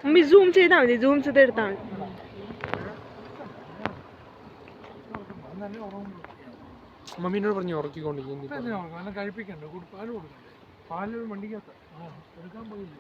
Mummy zoom ചെയ്താൽ മതി, zoom ചെയ്തെടുത്താൽ മതി. മമ്മീനോട് പറഞ്ഞു ഉറക്കിക്കൊണ്ടിരിക്കുന്നു. കഴിപ്പിക്കണ്ട, പാല് കൊടുക്കണ്ടേ? പാല് വണ്ടിക്കകത്ത് എടുക്കാൻ പോയില്ല.